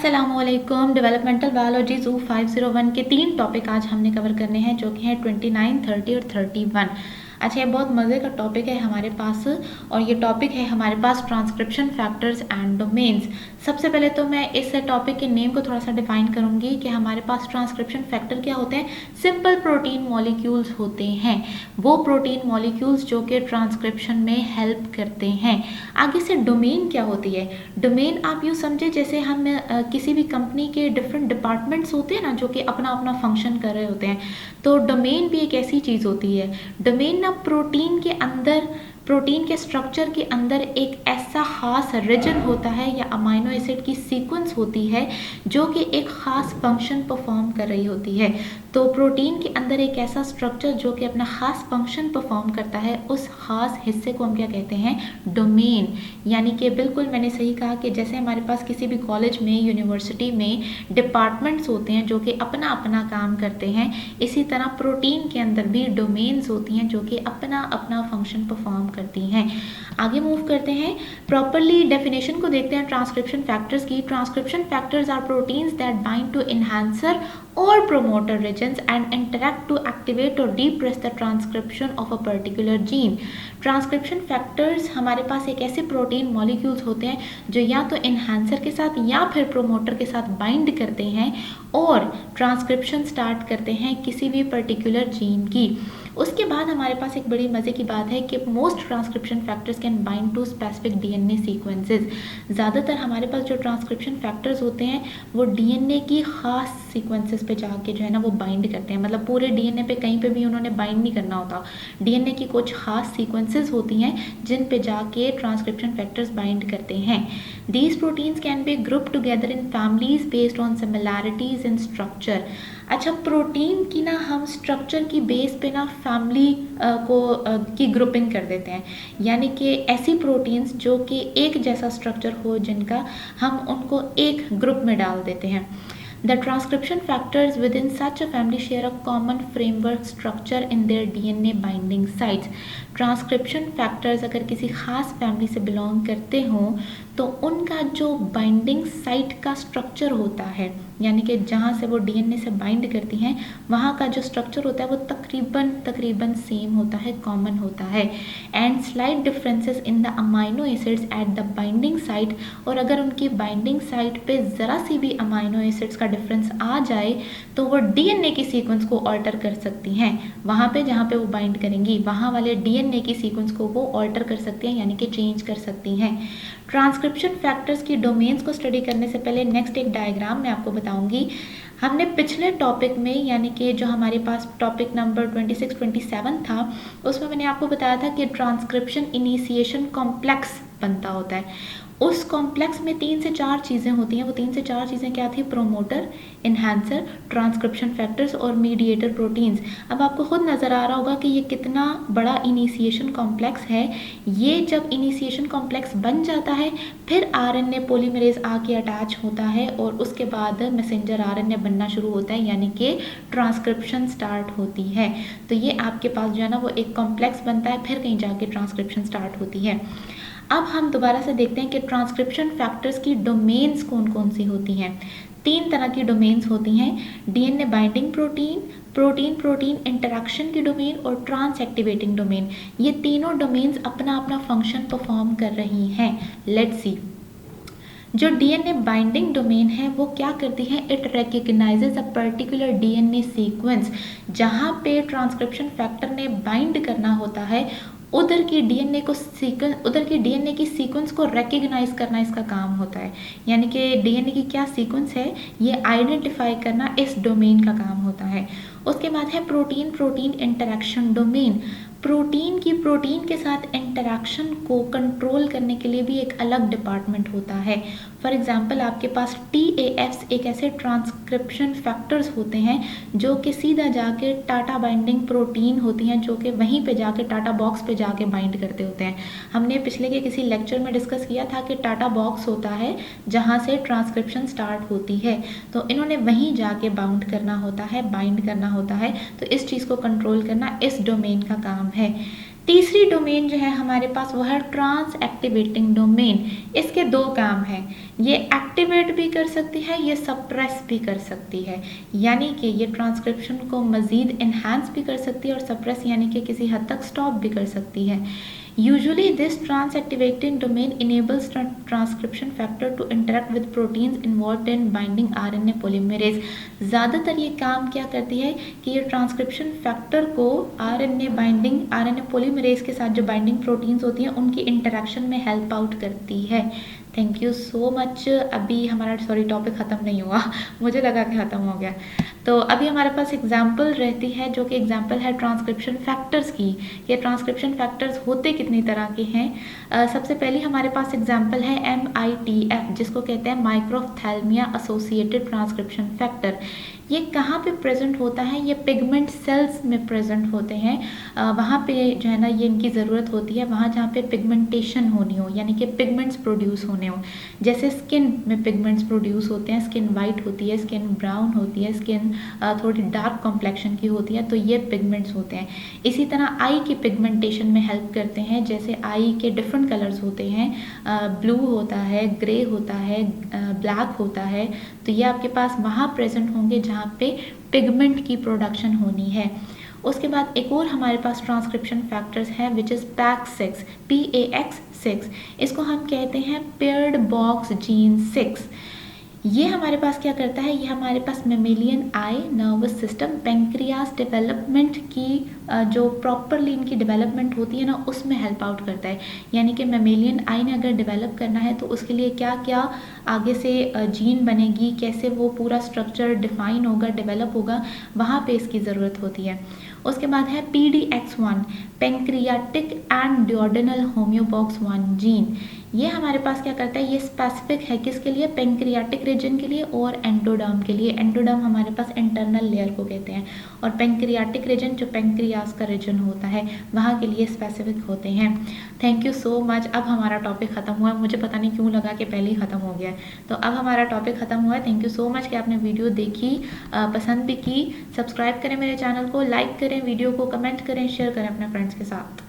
अस्सलामुअलैकुम। Developmental biology जू 501 के 3 टॉपिक आज हमने कवर करने हैं, जो कि हैं 29, 30 और 31। अच्छा, ये बहुत मज़े का टॉपिक है हमारे पास, और ये टॉपिक है हमारे पास ट्रांसक्रिप्शन फैक्टर्स एंड डोमेन्स। सबसे पहले तो मैं इस टॉपिक के नेम को थोड़ा सा डिफाइन करूंगी कि हमारे पास ट्रांसक्रिप्शन फैक्टर क्या होते हैं। सिंपल प्रोटीन मॉलिक्यूल्स होते हैं, वो प्रोटीन मॉलिक्यूल्स जो कि ट्रांसक्रिप्शन में हेल्प करते हैं। आगे से डोमेन क्या होती है। डोमेन आप यूँ समझे जैसे हम किसी भी कंपनी के डिफरेंट डिपार्टमेंट्स होते हैं ना, जो कि अपना अपना फंक्शन कर रहे होते हैं, तो डोमेन भी एक ऐसी चीज़ होती है। डोमेन ना प्रोटीन के अंदर, प्रोटीन के स्ट्रक्चर के अंदर एक ऐसा खास रीजन होता है या अमाइनो एसिड की सीक्वेंस होती है जो कि एक खास फंक्शन परफॉर्म कर रही होती है। तो प्रोटीन के अंदर एक ऐसा स्ट्रक्चर जो कि अपना खास फंक्शन परफॉर्म करता है, उस खास हिस्से को हम क्या कहते हैं, डोमेन। यानी कि बिल्कुल मैंने सही कहा कि जैसे हमारे पास किसी भी कॉलेज में, यूनिवर्सिटी में डिपार्टमेंट्स होते हैं जो कि अपना अपना काम करते हैं, इसी तरह प्रोटीन के अंदर भी डोमेन्स होती हैं जो कि अपना अपना फंक्शन परफॉर्म करती हैं। आगे मूव करते हैं, प्रॉपरली डेफिनेशन को देखते हैं ट्रांसक्रिप्शन फैक्टर्स की। Transcription factors are proteins that bind to enhancer or promoter regions and interact to activate or repress the transcription of a particular gene. Transcription factors हमारे पास एक ऐसे प्रोटीन मॉलिक्यूल्स होते हैं जो या तो एनहांसर के साथ या फिर प्रोमोटर के साथ बाइंड करते हैं और ट्रांसक्रिप्शन स्टार्ट करते हैं किसी भी पर्टिकुलर जीन की। उसके बाद हमारे पास एक बड़ी मज़े की बात है कि most transcription factors can bind to specific DNA sequences. ज़्यादातर हमारे पास जो ट्रांसक्रिप्शन फैक्टर्स होते हैं वो डीएनए की खास सीक्वेंसेस पे जाके जो है ना वो बाइंड करते हैं। मतलब पूरे डीएनए पे कहीं पे भी उन्होंने बाइंड नहीं करना होता। डीएनए की कुछ खास सीक्वेंसेस होती हैं जिन पे जाके ट्रांसक्रिप्शन फैक्टर्स बाइंड करते हैं। These proteins can be group together in families based on similarities in structure. अच्छा, प्रोटीन की ना हम स्ट्रक्चर की बेस पे ना फैमिली की ग्रुपिंग कर देते हैं, यानी कि ऐसी प्रोटीन्स जो कि एक जैसा स्ट्रक्चर हो जिनका हम उनको एक ग्रुप में डाल देते हैं। The transcription factors within such a family share a common framework structure in their DNA binding sites. Transcription factors अगर किसी खास फैमिली से बिलोंग करते हों तो उनका जो बाइंडिंग साइट का स्ट्रक्चर होता है, यानी कि जहाँ से वो डीएनए से बाइंड करती हैं, वहाँ का जो स्ट्रक्चर होता है वो तकरीबन सेम होता है, कॉमन होता है। And slight differences in the amino acids at the binding site, और अगर उनकी बाइंडिंग साइट पे ज़रा सी भी अमाइनो एसिड्स का डिफरेंस आ जाए तो वो डीएनए की सीक्वेंस को ऑल्टर कर सकती हैं। वहाँ पे जहाँ पे वो बाइंड करेंगी वहाँ वाले डीएनए की सीक्वेंस को वो ऑल्टर कर सकती हैं, यानी कि चेंज कर सकती हैं। ट्रांसक्रिप्शन फैक्टर्स की डोमेन्स को स्टडी करने से पहले नेक्स्ट एक डायग्राम मैं आपको बताऊंगी। हमने पिछले टॉपिक में, यानी कि जो हमारे पास टॉपिक नंबर 26, 27 था, उसमें मैंने आपको बताया था कि ट्रांसक्रिप्शन इनिशिएशन कॉम्प्लेक्स बनता होता है। उस कॉम्प्लेक्स में 3 से 4 चीज़ें होती हैं। वो 3 से 4 चीज़ें क्या थी? प्रोमोटर, एनहांसर, ट्रांसक्रिप्शन फैक्टर्स और मीडिएटर प्रोटीन्स। अब आपको खुद नज़र आ रहा होगा कि ये कितना बड़ा इनिशिएशन कॉम्प्लेक्स है। ये जब इनिशिएशन कॉम्प्लेक्स बन जाता है फिर आरएनए पॉलीमरेज आके अटैच होता है और उसके बाद मैसेंजर आरएनए बनना शुरू होता है, यानी कि ट्रांसक्रिप्शन स्टार्ट होती है। तो ये आपके पास जो है ना वो एक कॉम्प्लेक्स बनता है, फिर कहीं जाके ट्रांसक्रिप्शन स्टार्ट होती है। अब हम दोबारा से देखते हैं कि ट्रांसक्रिप्शन फैक्टर्स की डोमेन्स कौन कौन सी होती हैं। 3 तरह की डोमेन्स होती हैं, DNA binding protein, protein protein interaction की डोमेन और ट्रांस एक्टिवेटिंग डोमेन। ये तीनों डोमेन्स अपना अपना फंक्शन परफॉर्म कर रही हैं। Let's see. जो डीएनए बाइंडिंग डोमेन है वो क्या करती है? It recognises a particular DNA sequence. जहाँ पे ट्रांसक्रिप्शन फैक्टर ने बाइंड करना होता है उधर की डीएनए की सीक्वेंस को रिकग्नाइज करना इसका काम होता है। यानी कि डीएनए की क्या सीक्वेंस है ये आइडेंटिफाई करना इस डोमेन का काम होता है। उसके बाद है protein protein interaction domain. Protein के साथ इंटरैक्शन को कंट्रोल करने के लिए भी एक अलग डिपार्टमेंट होता है। फॉर एग्जांपल आपके पास TAFs एक ऐसे ट्रांसक्रिप्शन फैक्टर्स होते हैं जो कि सीधा जाके टाटा बाइंडिंग प्रोटीन होती हैं, जो कि वहीं पे जाके टाटा बॉक्स पे जाके बाइंड करते होते हैं। हमने पिछले के किसी लेक्चर में डिस्कस किया था कि टाटा बॉक्स होता है जहाँ से ट्रांसक्रिप्शन स्टार्ट होती है, तो इन्होंने वहीं जाके बाउंड करना होता है, बाइंड करना होता है। तो इस चीज़ को कंट्रोल करना इस डोमेन का काम है। तीसरी डोमेन जो है हमारे पास वो है ट्रांस एक्टिवेटिंग डोमेन। इसके दो काम हैं, ये एक्टिवेट भी कर सकती है, ये सप्रेस भी कर सकती है, यानी कि ये ट्रांसक्रिप्शन को मज़ीद इन्हांस भी कर सकती है और सप्रेस यानी कि किसी हद तक स्टॉप भी कर सकती है। Usually this trans-activating domain enables transcription factor to interact with proteins involved in binding RNA polymerase। ज़्यादातर ये काम क्या करती है कि ये ट्रांसक्रिप्शन फैक्टर को RNA पोलीमरेज के साथ जो बाइंडिंग प्रोटीन्स होती हैं उनकी इंटरेक्शन में हेल्प आउट करती है। Thank you so much. अभी हमारा टॉपिक ख़त्म नहीं हुआ, मुझे लगा कि ख़त्म हो गया। तो अभी हमारे पास एग्जाम्पल रहती है, जो कि एग्जाम्पल है ट्रांसक्रिप्शन फैक्टर्स की। ये ट्रांसक्रिप्शन फैक्टर्स होते कितनी तरह के हैं। सबसे पहले हमारे पास एग्जाम्पल है MITF, जिसको कहते हैं माइक्रोऑप्थेल्मिया एसोसिएटेड ट्रांसक्रिप्शन फैक्टर। ये कहाँ पे प्रेजेंट होता है, ये पिगमेंट सेल्स में प्रेजेंट होते हैं। वहाँ पे जो है ना ये इनकी ज़रूरत होती है, वहाँ जहाँ पे पिगमेंटेशन होनी हो, यानी कि पिगमेंट्स प्रोड्यूस होने हो। जैसे स्किन में पिगमेंट्स प्रोड्यूस होते हैं, स्किन वाइट होती है, स्किन ब्राउन होती है, स्किन थोड़ी डार्क कॉम्प्लेक्शन की होती है, तो ये पिगमेंट्स होते हैं। इसी तरह आई की पिगमेंटेशन में हेल्प करते हैं, जैसे आई के डिफरेंट कलर्स होते हैं, ब्लू होता है, ग्रे होता है, ब्लैक होता है, तो ये आपके पास वहाँ प्रेजेंट होंगे जहाँ पे पिगमेंट की प्रोडक्शन होनी है। उसके बाद एक और हमारे पास ट्रांसक्रिप्शन फैक्टर्स है विच इज़ PAX6, PAX6। इसको हम कहते हैं पेयर्ड बॉक्स जीन 6। ये हमारे पास क्या करता है, ये हमारे पास मेमेलियन आई, नर्वस सिस्टम, पेंक्रियास डेवलपमेंट की जो प्रॉपरली इनकी डेवलपमेंट होती है ना, उसमें हेल्प आउट करता है। यानी कि मेमेलियन आई ने अगर डेवलप करना है तो उसके लिए क्या क्या आगे से जीन बनेगी, कैसे वो पूरा स्ट्रक्चर डिफाइन होगा, डेवलप होगा, वहाँ पे इसकी ज़रूरत होती है। उसके बाद है PDX1, pancreatic and duodenal homeobox 1 gene. ये हमारे पास क्या करता है, ये स्पेसिफिक है किसके लिए, पेंक्रियाटिक रीजन के लिए और एंडोडर्म के लिए। एंडोडर्म हमारे पास इंटरनल लेयर को कहते हैं, और पेंक्रियाटिक रीजन जो पेंक्रियास का रीजन होता है वहाँ के लिए स्पेसिफिक होते हैं। Thank you so much. अब हमारा टॉपिक ख़त्म हुआ है, मुझे पता नहीं क्यों लगा कि पहले ही ख़त्म हो गया है, तो अब हमारा टॉपिक ख़त्म हुआ है। थैंक यू सो मच कि आपने वीडियो देखी, पसंद भी की। सब्सक्राइब करें मेरे चैनल को, लाइक करें वीडियो को, कमेंट करें, शेयर करें अपने फ्रेंड्स के साथ।